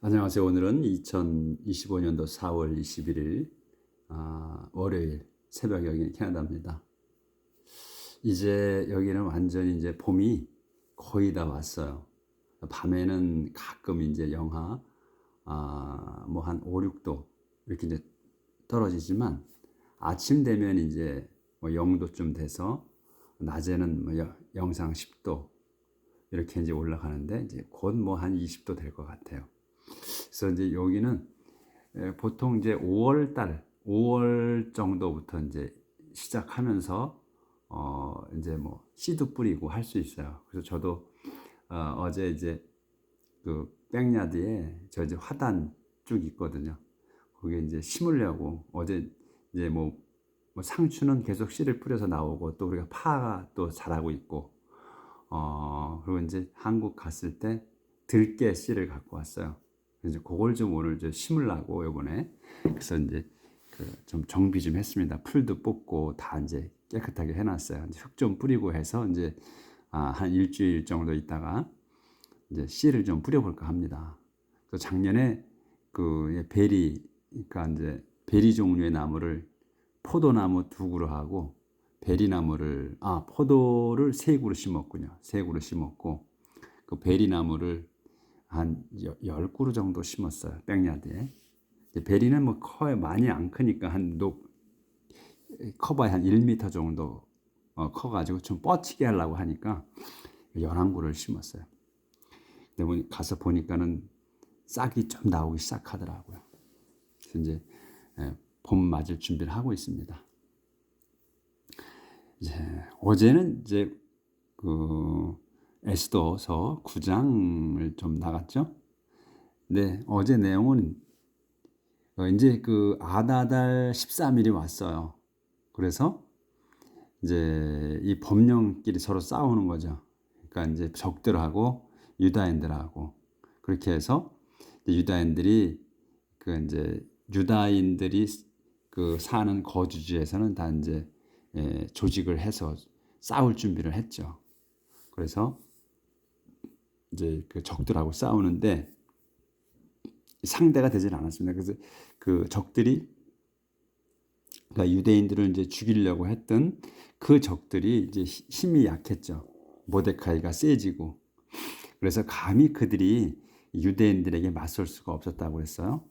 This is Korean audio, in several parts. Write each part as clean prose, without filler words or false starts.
안녕하세요. 오늘은 2025년도 4월 21일 월요일 새벽 여기는 캐나다입니다. 이제 여기는 완전히 이제 봄이 거의 다 왔어요. 밤에는 가끔 이제 영하 뭐 한 5, 6도 이렇게 이제 떨어지지만 아침 되면 이제 뭐 0도쯤 돼서 낮에는 뭐 영상 10도 이렇게 이제 올라가는데 이제 곧 뭐 한 20도 될 것 같아요. 그래서 이제 여기는 보통 이제 5월 정도부터 이제 시작하면서 이제 뭐 씨도 뿌리고 할 수 있어요. 그래서 저도 어제 이제 그 백야드에 저 이제 화단 쭉 있거든요. 거기에 이제 심으려고 어제 이제 뭐 상추는 계속 씨를 뿌려서 나오고 또 우리가 파가 또 자라고 있고 그리고 이제 한국 갔을 때 들깨 씨를 갖고 왔어요. 그래서 그걸 좀 오늘 좀 심으려고 요번에 그래서 이제 그 좀 정비 좀 했습니다. 풀도 뽑고 다 이제 깨끗하게 해놨어요. 흙 좀 뿌리고 해서 이제 한 일주일 정도 있다가 이제 씨를 좀 뿌려볼까 합니다. 그 작년에 그 베리 그러니까 이제 베리 종류의 나무를 포도나무 두 그루 하고 베리나무를 포도를 세 그루 심었군요. 세 그루 심었고 그 베리나무를 한 10그루 정도 심었어요. 백야드에. 베리는 뭐 커요. 많이 안 크니까 커봐야 한 1m 정도 커가지고 좀 뻗치게 하려고 하니까 11그루를 심었어요. 근데 가서 보니까는 싹이 좀 나오기 시작하더라고요. 그래서 이제 봄 맞을 준비를 하고 있습니다. 이제 어제는 이제 그 에스더서 9장을 좀 나갔죠. 근데 어제 내용은 이제 그 아다달 13일이 왔어요. 그래서 이제 이 법령끼리 서로 싸우는 거죠. 그러니까 이제 적들하고 유다인들하고 그렇게 해서 유다인들이 그 이제 유다인들이 그 사는 거주지에서는 다 이제 조직을 해서 싸울 준비를 했죠. 그래서 이제 그 적들하고 싸우는데 상대가 되질 않았습니다. 그래서 그 적들이 그러니까 유대인들을 이제 죽이려고 했던 그 적들이 이제 힘이 약했죠. 모데카이가 세지고 그래서 감히 그들이 유대인들에게 맞설 수가 없었다고 했어요.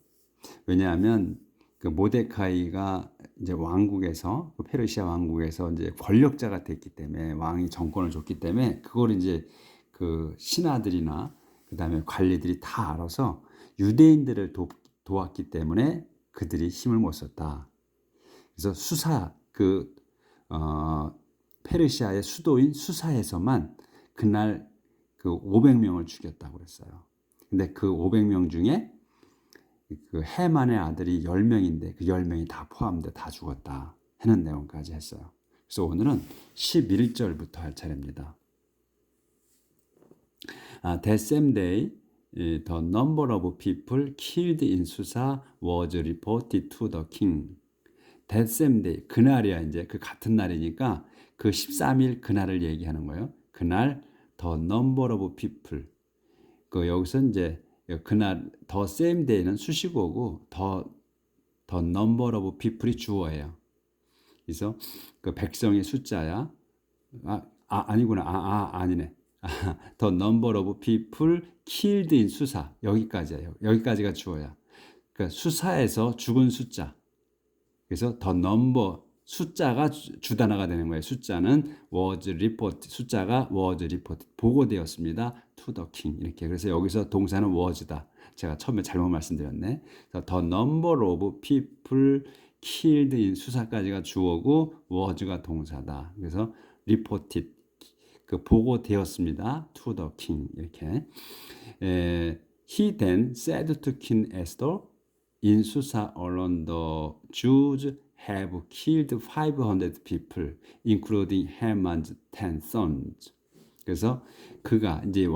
왜냐하면 그 모데카이가 이제 왕국에서 그 페르시아 왕국에서 이제 권력자가 됐기 때문에 왕이 정권을 줬기 때문에 그걸 이제 그 신하들이나 그다음에 관리들이 다 알아서 유대인들을 도왔기 때문에 그들이 힘을 못 썼다. 그래서 페르시아의 수도인 수사에서만 그날 그 500명을 죽였다고 그랬어요. 근데 그 500명 중에 그 해만의 아들이 10명인데 그 10명이 다 포함돼 다 죽었다 하는 내용까지 했어요. 그래서 오늘은 11절부터 할 차례입니다. That same day, the number of people killed in Susa was reported to the king. That same day, 그날이야 이제 그 같은 날이니까 그 13일 그날을 얘기하는 거예요. 그날 the number of people. 그 여기서 이제 그날 the same day는 수식어고 the number of people이 주어예요. 그래서 그 백성의 숫자야. 아니구나. 아니네. The number of people killed in 수사. 여기까지예요. 여기까지가 주어야. 그러니까 수사에서 죽은 숫자. 그래서 the number 숫자가 주단어가 되는 거예요. 숫자는 was report 숫자가 was report 보고되었습니다. to the king 이렇게. 그래서 여기서 동사는 was다. 제가 처음에 잘못 말씀드렸네. 그래서 the number of people killed in 수사까지가 주어고 was가 동사다. 그래서 reported 그 보고되었습니다. to the king 이렇게. He then said to King Esther in Susa alone the Jews have killed 500 people, including Haman's 10 sons. 그래서 그가 이제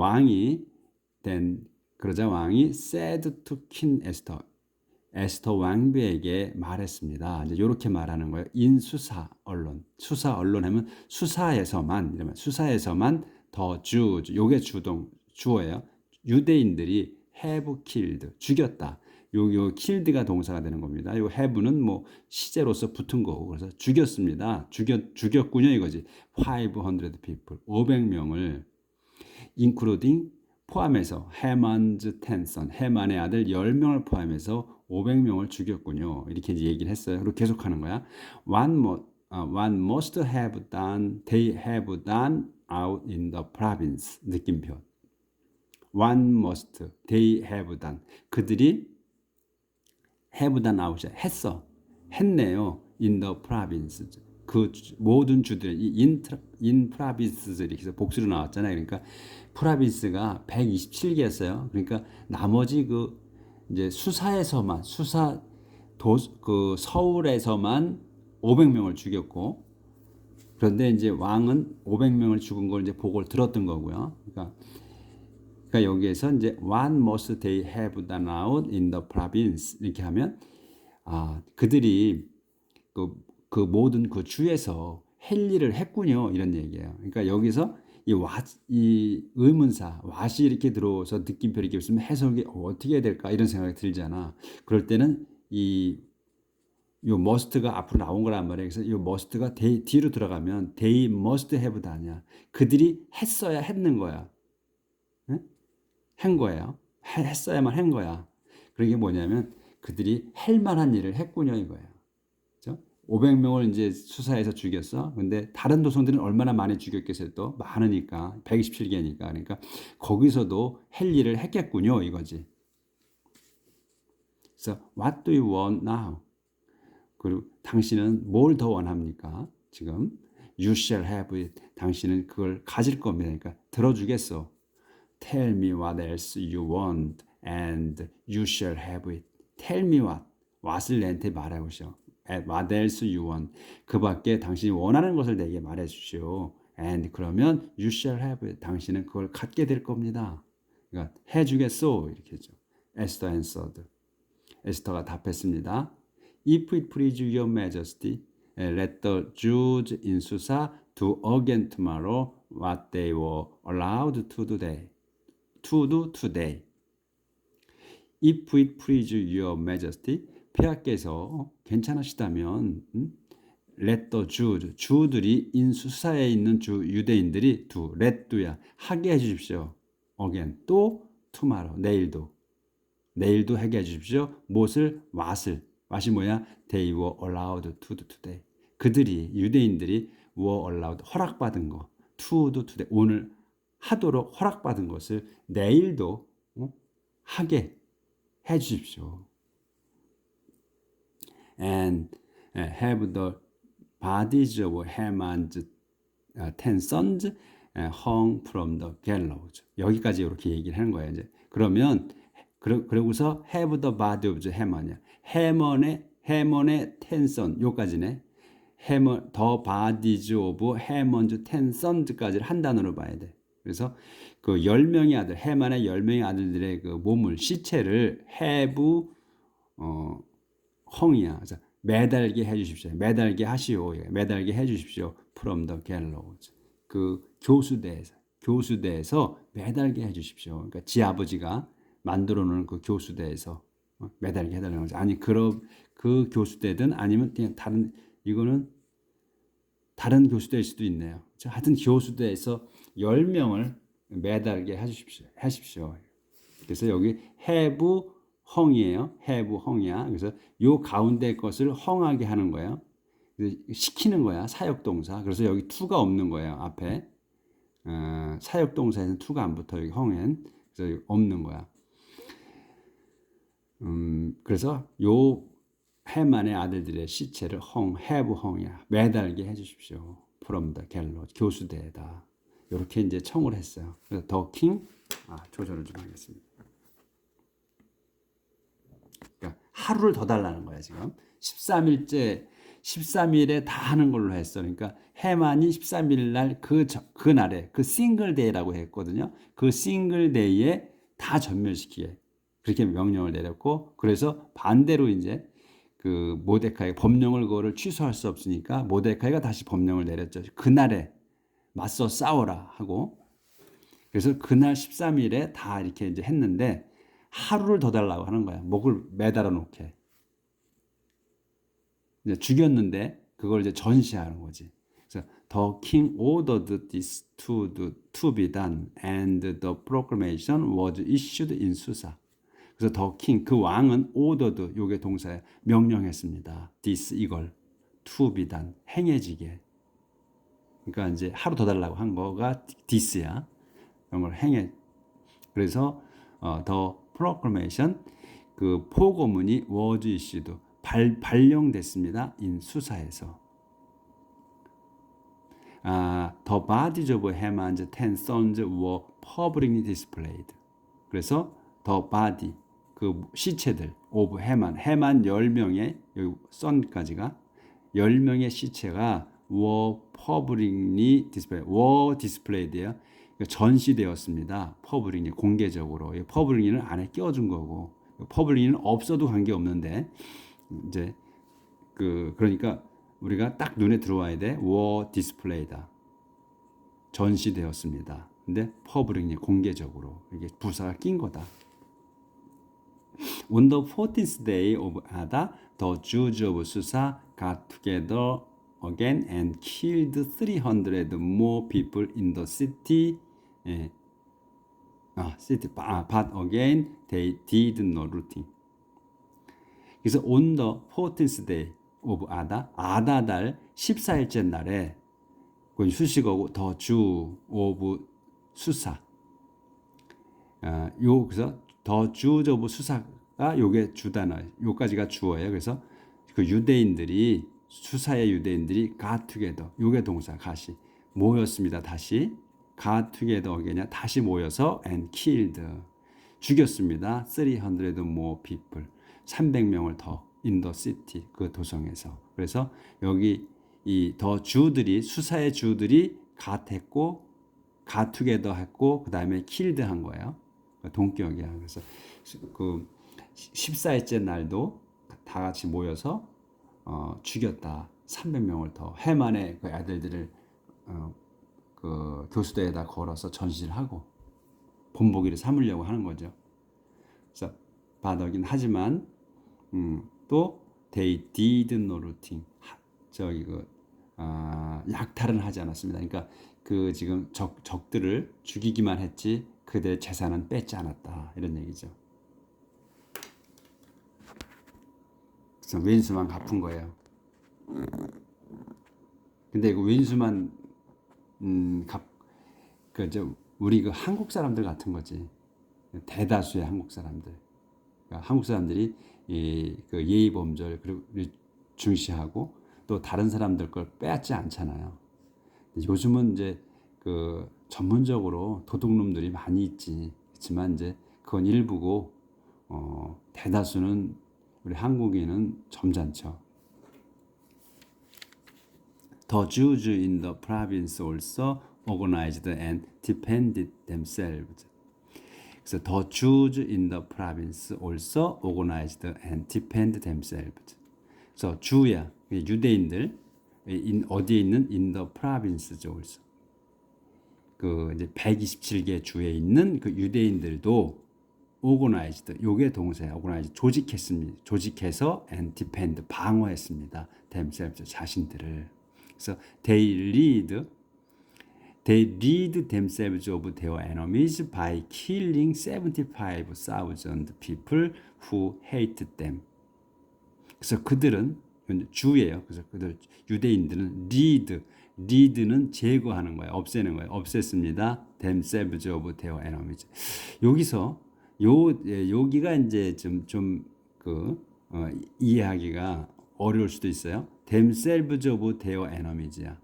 그러자 왕이 said to King Esther, 에스더 왕비에게 말했습니다. 이제 이렇게 말하는 거예요. in 수사 언론, 수사 언론 하면 수사에서만 이러면 수사에서만 더 Jews, 요게 주어예요. 유대인들이 have killed 죽였다. 요 killed가 동사가 되는 겁니다. 요 have는 뭐 시제로서 붙은 거고 그래서 죽였습니다. 죽였군요 이거지. 500 people 500명을 including 포함해서 해만즈 텐선 해만의 아들 10명을 포함해서 500명을 죽였군요. 이렇게 이제 얘기를 했어요. 그리고 계속하는 거야. One must have done, they have done out in the province. 느낌표. One must, they have done. 그들이 have done out, 했네요. In the province. 그 모든 주들, in provinces 이렇게 해서 복수로 나왔잖아요. 그러니까 프라빈스가 127개였어요. 그러니까 나머지 그 이제 수사에서만 그 서울에서만 500명을 죽였고 그런데 이제 왕은 500명을 죽은 걸 이제 보고를 들었던 거고요. 그러니까 여기에서 이제 one must they have done out in the province 이렇게 하면 그들이 그 모든 그 주에서 할 일을 했군요. 이런 얘기예요. 그러니까 여기서 이 의문사 what이 이렇게 들어서 느낌표 이렇게 있으면 해석이 어떻게 해야 될까 이런 생각이 들잖아. 그럴 때는 요 must가 앞으로 나온 거란 말이에요. 그래서 요 must가 뒤로 들어가면 they must have done이야. 그들이 했어야 했는 거야. 응? 한 거예요. 했어야만 한 거야. 그게 뭐냐면 그들이 할 만한 일을 했군요 이거예요. 500명을 이제 수사해서 죽였어. 근데 다른 도성들은 얼마나 많이 죽였겠어요? 또 많으니까 127개니까. 그러니까 거기서도 할 일을 했겠군요, 이거지. 그래서 what do you want now? 그리고 당신은 뭘 더 원합니까? 지금 you shall have it. 당신은 그걸 가질 겁니다. 그러니까 들어주겠어. Tell me what else you want and you shall have it. Tell me what. what을 내한테 말해보시오. What else you want? 그 밖에 당신이 원하는 것을 내게 말해 주시오. And 그러면 you shall have it. 당신은 그걸 갖게 될 겁니다. 그러니까 해주겠소. 이렇게 했죠. Esther answered. 에스터가 답했습니다. If it please your majesty, let the Jews in Susa do again tomorrow what they were allowed to do today. If it please your majesty, 폐하께서 괜찮으시다면 let the Jews, 주들이 인수사에 있는 유대인들이 let도야 하게 해주십시오. again 또 tomorrow 내일도 하게 해주십시오. what이 뭐야? They were allowed to do today. 유대인들이 were allowed 허락받은 거 to do today 오늘 하도록 허락받은 것을 내일도 하게 해주십시오. And have the bodies of Haman's 10 sons hung from the gallows. 여기까지 이렇게 얘기를 하는 거예요. 이제 그러면 그러고서 have the body of Haman이야. 해먼의 10 sons 요까지네. the bodies of Haman's 10 sons까지를 한 단어로 봐야 돼. 그래서 그 10명의 아들, 해만의 10명의 아들들의 그 몸을 시체를 have 헝이야. 그래서 매달게 해주십시오. 매달게 해주십시오. From the gallows. 그 교수대에서 매달게 해주십시오. 그러니까 지 아버지가 만들어 놓은 그 교수대에서 매달게 해달라는 거죠. 아니 그럼 그 교수대든 아니면 그냥 이거는 다른 교수대일 수도 있네요. 하여튼 교수대에서 10명을 매달게 하십시오. 그래서 여기 have 헝이에요. have 헝이야. 그래서 요 가운데 것을 헝하게 하는 거예요. 시키는 거야. 사역동사. 그래서 여기 to가 없는 거예요. 앞에 사역동사에는 to가 안 붙어. 여기 헝엔 그래서 여기 없는 거야. 그래서 요 해만의 아들들의 시체를 have 헝이야. 매달게 해주십시오. from the gallows. 교수대에다. 이렇게 이제 청을 했어요. 그래서 the king 조절을 좀 하겠습니다. 그러니까 하루를 더 달라는 거야 지금. 13일에 다 하는 걸로 했어. 그러니까 해만이 13일 날 그날에 그 싱글 데이라고 했거든요. 그 싱글 데이에 다 전멸시키게 그렇게 명령을 내렸고 그래서 반대로 이제 그 모데카이 법령을 그거를 취소할 수 없으니까 모데카이가 다시 법령을 내렸죠. 그날에 맞서 싸워라 하고 그래서 그날 13일에 다 이렇게 이제 했는데 하루를 더 달라고 하는 거야. 목을 매달아 놓게. 이제 죽였는데 그걸 이제 전시하는 거지. 그래서 the king ordered this to be done and the proclamation was issued in Susa. 그래서 the king 그 왕은 ordered 요게 동사에 명령했습니다. this 이걸 to be done 행해지게. 그러니까 이제 하루 더 달라고 한 거가 this야. 이런 걸 행해. 그래서 the proclamation 그 포고문이 was issued 발령됐습니다. in 수사에서. The bodies of Haman's 10 sons were publicly displayed. 그래서 the body 그 시체들 of 해만 10명의 여기 son까지가 10명의 시체가 were publicly displayed예요. 전시되었습니다. publicly 공개적으로. publicly는 안에 끼워준 거고 publicly는 없어도 관계 없는데 이제 그러니까 우리가 딱 눈에 들어와야 돼. were displayed다. 전시되었습니다. 근데 publicly 공개적으로 이게 부사가 낀 거다. On the 14th day of Adar, the Jews of Susa got together again and killed 300 more people in the city. But again they did no looting. 그래서 on the 14th day of Adar, 아다달 14일째 날에 그건 수식어고 the Jew of Susa. 그래서 더 Jews of 수사가 요게 주단어, 요까지가 주어예요. 그래서 그 유대인들이 수사의 유대인들이 got together, 요게 동사 가시 모였습니다. 다시 got together again이냐 다시 모여서 and killed 죽였습니다. 300 more people 300명을 더 in the city 그 도성에서. 그래서 여기 이 더 주들이 수사의 주들이 got 했고 got together 했고 그 다음에 killed 한 거예요. 동격이야. 그래서 그 14일째 날도 다 같이 모여서 죽였다. 300명을 더 해만의 그 아들들을 그 교수대에다 걸어서 전시를 하고 본보기를 삼으려고 하는 거죠. 그래서 바더긴 하지만 또 they did no looting. 저기 약탈은 하지 않았습니다. 그러니까 그 지금 적들을 죽이기만 했지 그들의 재산은 뺏지 않았다. 이런 얘기죠. 그래서 왼수만 갚은 거예요. 근데 그 왼수만 우리 그 한국 사람들 같은 거지. 대다수의 한국 사람들. 그러니까 한국 사람들이 그 예의 범절 그리고 중시하고 또 다른 사람들 걸 빼앗지 않잖아요. 요즘은 이제 그 전문적으로 도둑놈들이 많이 있지. 그렇지만 이제 그건 일부고 대다수는 우리 한국인은 점잖죠. The Jews in the province also organized and defended themselves. 그래서 the Jews in the province also organized and defended themselves. 그래서 주야 유대인들 어디에 있는 in the province죠. also. 그 이제 127개 주에 있는 그 유대인들도 organized 요게 동사야. organized 조직했습니다. 조직해서 and defend 방어했습니다. themselves 자신들을. 그래서 they rid themselves of their enemies by killing 75,000 people who hated them. 그래서 그들은 주예요. 그래서 그들 유대인들은 rid는 제거하는 거예요. 없애는 거예요. 없앴습니다. themselves of their enemies. 여기서 여기가 이제 이해하기가 어려울 수도 있어요. themselves of their enemies야.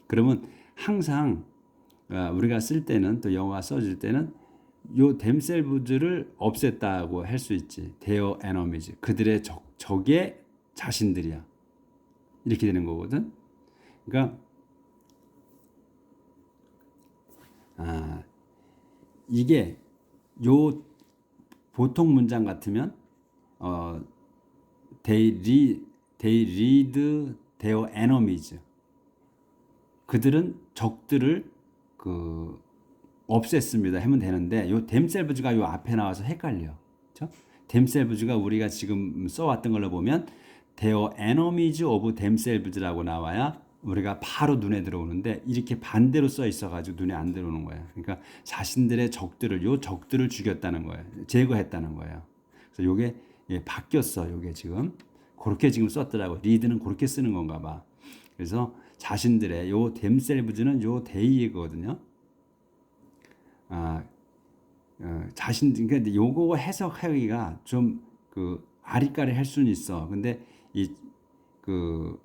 그러면 항상 우리가 쓸 때는 또 영어가 써질 때는 요 themselves를 없앴다고 할 수 있지. their enemies. 그들의 적의 자신들이야. 이렇게 되는 거거든. 그러니까 이게 요 보통 문장 같으면 they rid their enemies. 그들은 적들을 없앴습니다 하면 되는데 요 themselves가 요 앞에 나와서 헷갈려. 그렇죠? themselves가 우리가 지금 써왔던 걸로 보면 they are enemies of themselves라고 나와야 우리가 바로 눈에 들어오는데 이렇게 반대로 써 있어가지고 눈에 안 들어오는 거예요. 그러니까 자신들의 적들을 죽였다는 거예요. 제거했다는 거예요. 그래서 요게 바뀌었어. 요게 지금 그렇게 지금 썼더라고. 리드는 그렇게 쓰는 건가 봐. 그래서 자신들의 요 themselves는 요 they거든요. 그러니까 요거 해석하기가 좀 그 아리까리 할 수는 있어. 근데 이그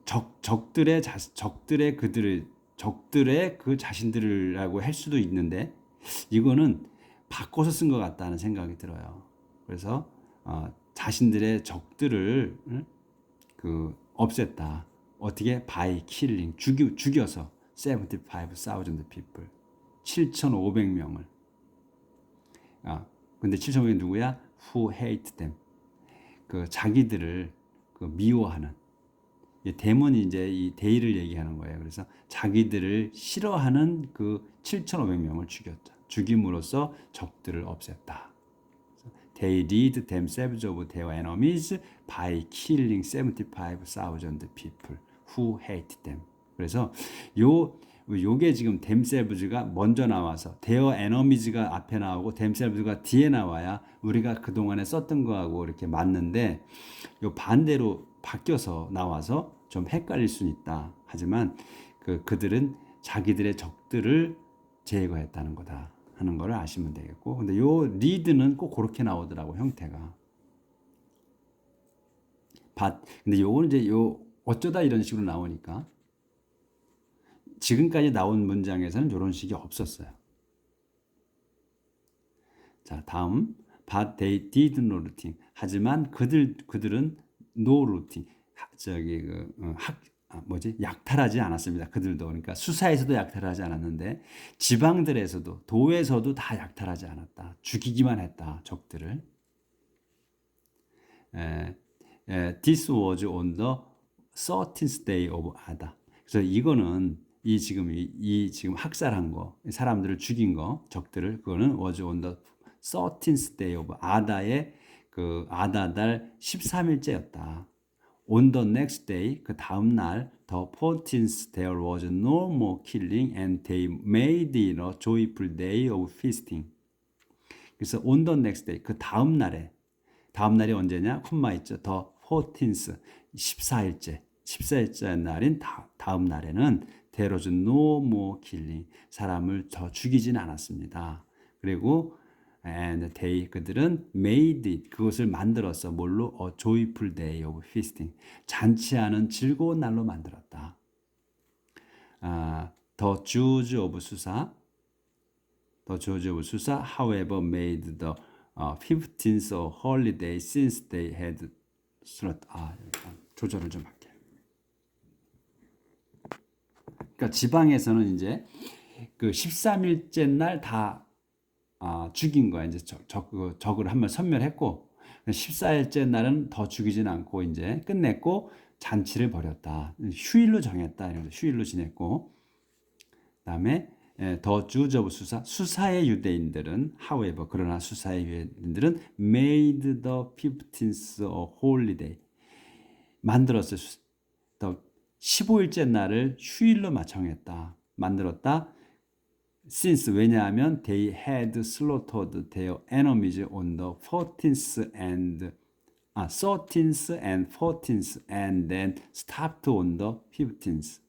적들의 그 자신들이라고 할 수도 있는데 이거는 바꿔서 쓴 것 같다는 생각이 들어요. 그래서 자신들의 적들을 그 없앴다. 어떻게? by killing 죽여서 75,000 people 7,500명을. 근데 7,500명 누구야? Who hate them. 그 자기들을 그 미워하는. 데몬이 이제 이 데이를 얘기하는 거예요. 그래서 자기들을 싫어하는 그 7,500명을 죽였다. 죽임으로써 적들을 없앴다. They rid themselves of their enemies by killing 75,000 people who hate them. 그래서 요게 지금 themselves가 먼저 나와서 their enemies가 앞에 나오고 themselves가 뒤에 나와야 우리가 그동안에 썼던 거하고 이렇게 맞는데 요 반대로 바뀌어서 나와서 좀 헷갈릴 수는 있다. 하지만 그들은 자기들의 적들을 제거했다는 거다 하는 거를 아시면 되겠고, 근데 요 리드는 꼭 그렇게 나오더라고 형태가. 근데 요거는 이제 어쩌다 이런 식으로 나오니까 지금까지 나온 문장에서는 이런 식이 없었어요. 자, 다음 but they did no looting. 하지만 그들은 no looting. 약탈하지 않았습니다. 그들도. 그러니까 수사에서도 약탈하지 않았는데 지방들에서도 도에서도 다 약탈하지 않았다. 죽이기만 했다. 적들을. This was on the 13th day of Adar. 그래서 이거는 지금 학살한 거, 사람들을 죽인 거, 적들을 그거는 was on the 13th day of Adar의 그 아다달 13일째였다. On the next day, 그 다음 날, the 14th, there was no more killing and they made it a joyful day of feasting. 그래서 on the next day, 그 다음 날이 언제냐? 콤마 있죠. the 14th, 14일째 날인 다음 날에는 there was no more killing. 사람을 더 죽이진 않았습니다. 그리고 and they 그들은 made it 그것을 만들었어. 뭘로? A joyful day of feasting. 잔치하는 즐거운 날로 만들었다. The Jews of Susa however made the 15th a holiday since they had 조절을 좀 할게요. 그러니까 지방에서는 이제 그 13일째 날 다 죽인 거야. 이제 적을 한번 선멸했고 14일째 날은 더 죽이진 않고 이제 끝냈고 잔치를 벌였다. 휴일로 정했다. 휴일로 지냈고 그다음에 더 주즈 오브 수사의 유대인들은 however 그러나 수사의 유대인들은 made the 15th a holiday 만들었어요. 15일째 날을 휴일로 정했다. 만들었다. Since 왜냐하면 they had slaughtered their enemies on the 13th and 14th and then stopped on the 15th.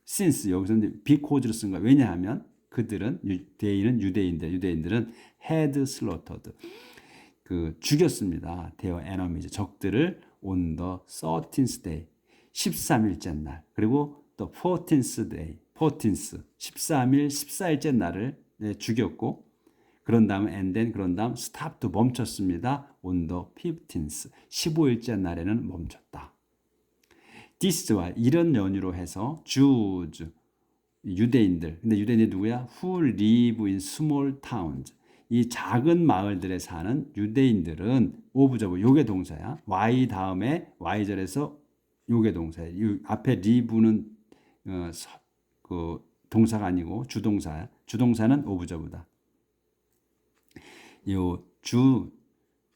Since 여기서 이제 because로 쓴 거야. 왜냐하면 그들은 they는 유대인들은 had slaughtered 죽였습니다. their enemies 적들을 on the 13th day 13일째 날 그리고 또 14th day 14th 13일 14일째 날을 죽였고 그런 다음 stop도 멈췄습니다. on the 15th 15일째 날에는 멈췄다. this와 이런 연유로 해서 Jews 유대인들 근데 유대인이 누구야? who live in small towns 이 작은 마을들에 사는 유대인들은 오브저브 요게 동사야. y 다음에 y절에서 요게 동사야. 앞에 live는 그 동사가 아니고 주동사야. 주동사는 오브저브다. 요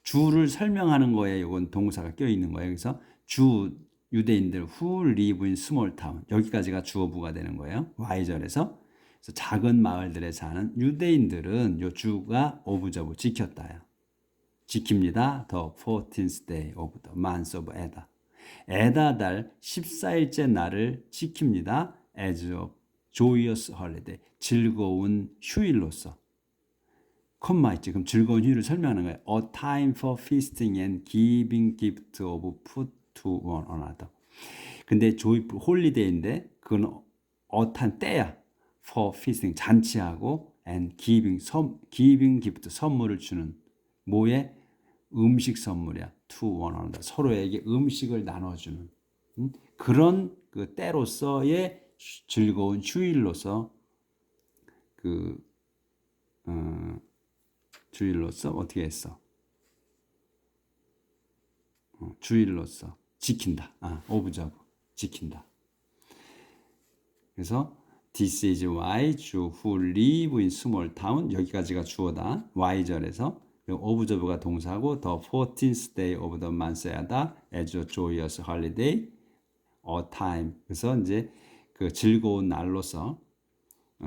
주를 설명하는 거에 요건 동사가 껴 있는 거예요. 그래서 유대인들 who live in small town 여기까지가 주어부가 되는 거예요. Y절에서. 그래서 작은 마을들에 사는 유대인들은 요 주가 오브저브 지켰다요. 지킵니다. The 14th day of the month of Adar. 에다달 14일째 날을 지킵니다. As a joyous holiday. 즐거운 휴일로서. 콤마 있지. 그럼 즐거운 휴일을 설명하는 거예요. A time for feasting and giving gift of food to one another. 근데 joyful 홀리데이인데 그건 a time 때야. for feasting 잔치하고 and giving gift 선물을 주는 뭐에 음식 선물이야. to one another. 서로에게 음식을 나눠주는 그런 그 때로서의 즐거운 휴일로서 주일로서 어떻게 했어? 주일로서 지킨다. 오브저브 지킨다. 그래서 This is why Jew who live in small town 여기까지가 주어다. Y절에서 오브저브가 동사고 the 14th day of the month Adar as a joyous holiday a time 그래서 이제 그 즐거운 날로서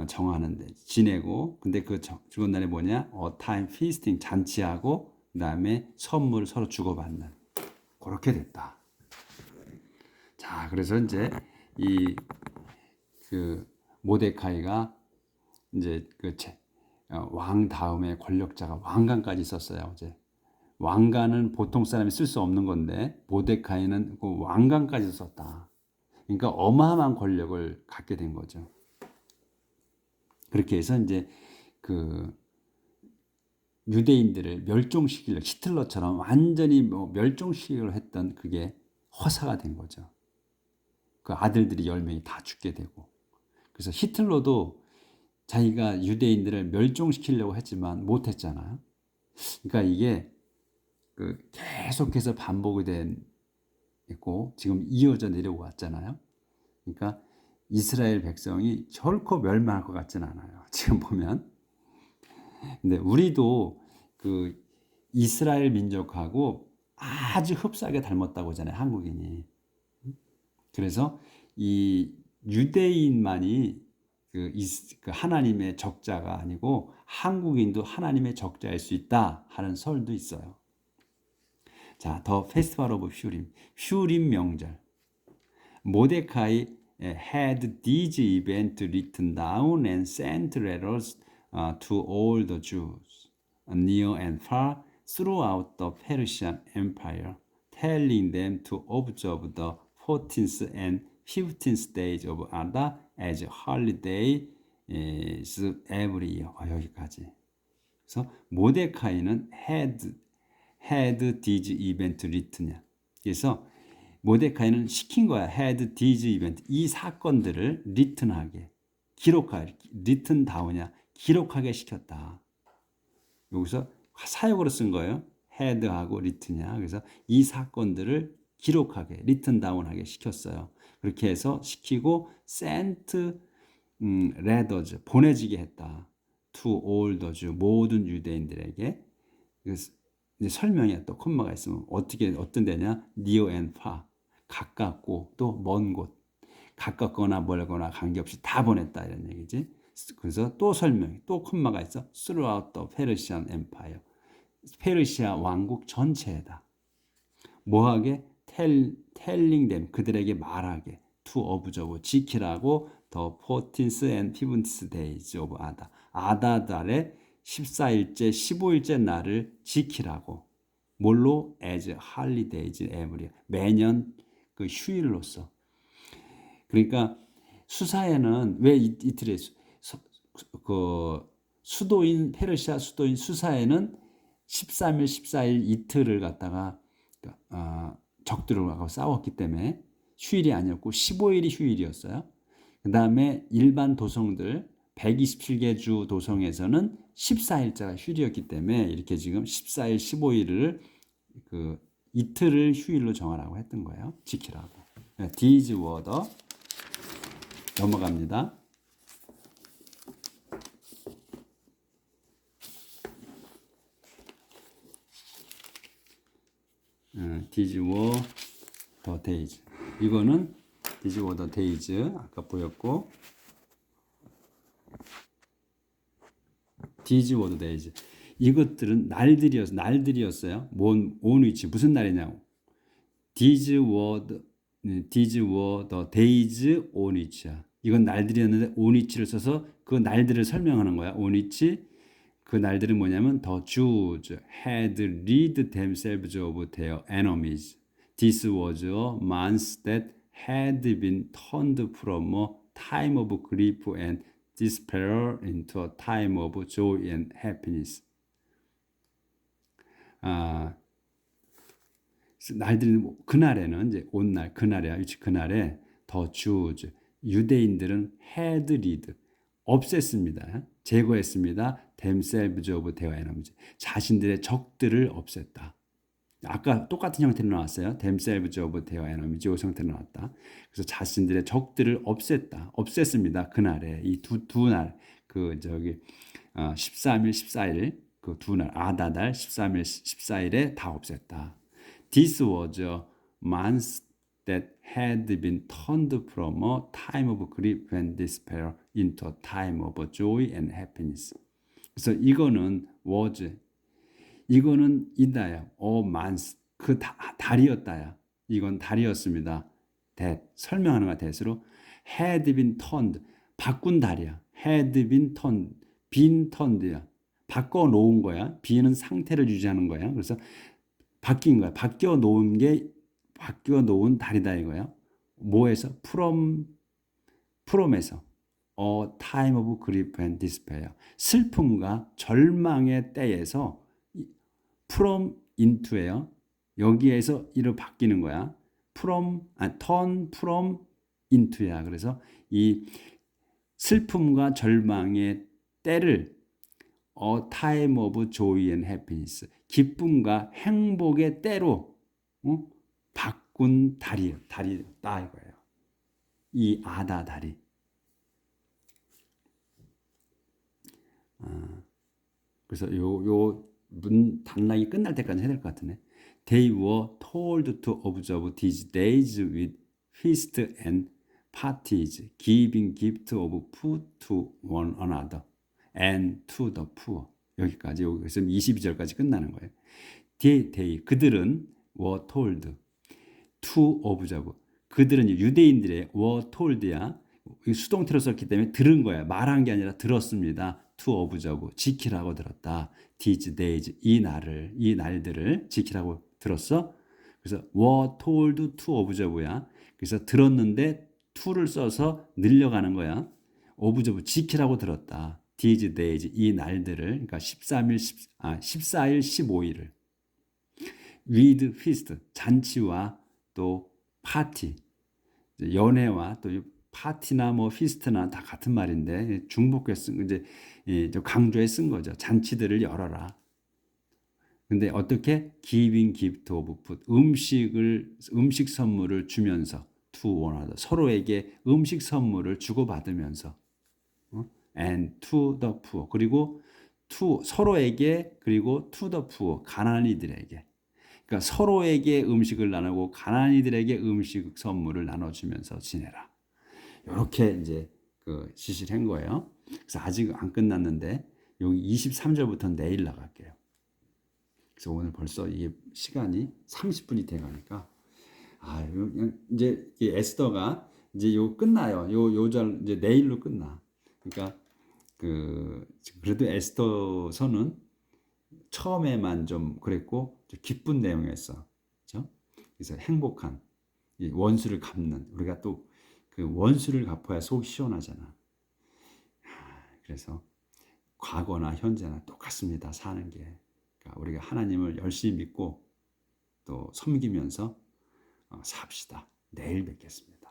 정하는데 지내고 근데 그 즐거운 날이 뭐냐? a time feasting 잔치하고 그다음에 선물을 서로 주고받는 그렇게 됐다. 자, 그래서 이제 이 그 모데카이가 이제 그 왕 다음에 권력자가 왕관까지 있었어요. 어제 왕관은 보통 사람이 쓸 수 없는 건데 모데카이는 그 왕관까지 썼다. 그러니까 어마어마한 권력을 갖게 된 거죠. 그렇게 해서 이제 그 유대인들을 멸종시키려 히틀러처럼 완전히 멸종시키려 했던 그게 허사가 된 거죠. 그 아들들이 10명이 다 죽게 되고 그래서 히틀러도 자기가 유대인들을 멸종시키려고 했지만 못했잖아요. 그러니까 이게 그 계속해서 반복이 됐고 지금 이어져 내려오고 왔잖아요. 그러니까 이스라엘 백성이 결코 멸망할 것 같지는 않아요. 지금 보면. 근데 우리도 그 이스라엘 민족하고 아주 흡사하게 닮았다고 하잖아요. 한국인이. 그래서 이 유대인만이 그 하나님의 적자가 아니고 한국인도 하나님의 적자일 수 있다 하는 설도 있어요. 자, 더 페스티벌 오브 퓨림 명절. 모데카이 had these events written down and sent letters to all the Jews near and far throughout the Persian Empire, telling them to observe the 14th and 15th days of Adar as holidays every year. 여기까지. 그래서 모데카이는 had these events written이야. 그래서 모데카이는 시킨 거야. had these events. 이 사건들을 written하게 기록하게 written down이야. 기록하게 시켰다. 여기서 사역으로 쓴 거예요. had하고 written이야. 그래서 이 사건들을 기록하게 written down하게 시켰어요. 그렇게 해서 시키고 sent letters 보내지게 했다. to all the Jews 모든 유대인들에게. 그래서 이제 설명이야. 또 콤마가 있으면 어떤 데냐? near and far 가깝고 또 먼 곳 가깝거나 멀거나 관계없이 다 보냈다 이런 얘기지. 그래서 또 설명이 또 콤마가 있어. throughout the Persian Empire 페르시아 왕국 전체에다 뭐하게? telling them 그들에게 말하게 to observe 지키라고 the 14th and 15th days of Adar 아다달의 14일째 15일째 날을 지키라고 뭘로? as holidays every 매년 그 휴일로서. 그러니까 수사에는 왜 이틀에 그 수도인 페르시아 수도인 수사에는 13일 14일 이틀을 갖다가 적들하고 싸웠기 때문에 휴일이 아니었고 15일이 휴일이었어요. 그 다음에 일반 도성들 127개 주 도성에서는 14일자가 휴일이었기 때문에 이렇게 지금 14일 15일을 그 이틀을 휴일로 정하라고 했던 거예요. 지키라고. These were the 넘어갑니다. These were the days. 이거는 These were the days. 아까 보였고, These were the days. 이것들은 날들이었어요. on which 무슨 날이냐고. These were the days on which야. 이건 날들이었는데 on which를 써서 그 날들을 설명하는 거야. on which 그 날들은 뭐냐면 the Jews had rid themselves of their enemies. This was a month that had been turned from a time of grief and despair into a time of joy and happiness. 날들은 그날에는 이제 온 날 그날이야. 그날에 더 Jews 유대인들은 had rid 없앴습니다. 제거했습니다. themselves of their enemies. 자신들의 적들을 없앴다. 아까 똑같은 형태로 나왔어요. themselves of their enemies. 이 형태로 나왔다. 그래서 자신들의 적들을 없앴습니다. 그날에 이 두 날 그 저기 13일, 14일 그 두 날 아다달 13일, 14일에 다 없앴다. This was a month that had been turned from a time of grief and despair into a time of joy and happiness. 그래서 이거는 이다야. month 그 달이었다야. 이건 달이었습니다. that 설명하는 거야. that으로 had been turned 바꾼 달이야. had been turned야. 바꿔 놓은 거야. be는 상태를 유지하는 거야. 그래서 바뀐 거야. 바뀌어 놓은 달이다 이거야. 뭐에서? from에서. A time of grief and despair. 슬픔과 절망의 때에서 from into예요. 여기에서 이로 바뀌는 거야. turn from into야. 그래서 이 슬픔과 절망의 때를 A time of joy and happiness. 기쁨과 행복의 때로 바꾼 달이다 이거예요. 이 아다 달이. 그래서 요 단락이 끝날 때까지 해야 될 것 같으네. They were told to observe these days with feast and parties, giving gift of food to one another and to the poor. 여기까지 여기서 22절까지 끝나는 거예요. They 그들은 were told to observe. 그들은 유대인들의 were told야. 수동태로 썼기 때문에 들은 거야. 말한 게 아니라 들었습니다. to observe 지키라고 들었다. These days 이 날들을 지키라고 들었어. 그래서 were told to observe야. 그래서 들었는데 to를 써서 늘려가는 거야. observe 지키라고 들었다. These days 이 날들을 그러니까 14일 15일을 with feast 잔치와 또 파티 연회와 또 파티나 뭐 피스트나 다 같은 말인데 중복해 쓴 이제 강조해 쓴 거죠. 잔치들을 열어라. 근데 어떻게 giving gift of food 음식 선물을 주면서 to one another 서로에게 음식 선물을 주고받으면서 and to the poor 그리고 to 서로에게 그리고 to the poor 가난이들에게 그러니까 서로에게 음식을 나누고 가난이들에게 음식 선물을 나눠주면서 지내라. 이렇게 이제 그 지시를 한 거예요. 그래서 아직 안 끝났는데 여기 23절부터 내일 나갈게요. 그래서 오늘 벌써 이게 시간이 30분이 돼 가니까 이제 이 에스더가 이제 요 끝나요. 요절 이제 내일로 끝나. 그러니까 그래도 에스더서는 처음에만 좀 그랬고 좀 기쁜 내용이었어. 그렇죠? 그래서 행복한 이 원수를 갚는 우리가 또 그 원수를 갚아야 속이 시원하잖아. 그래서 과거나 현재나 똑같습니다. 사는 게. 그러니까 우리가 하나님을 열심히 믿고 또 섬기면서 삽시다. 내일 뵙겠습니다.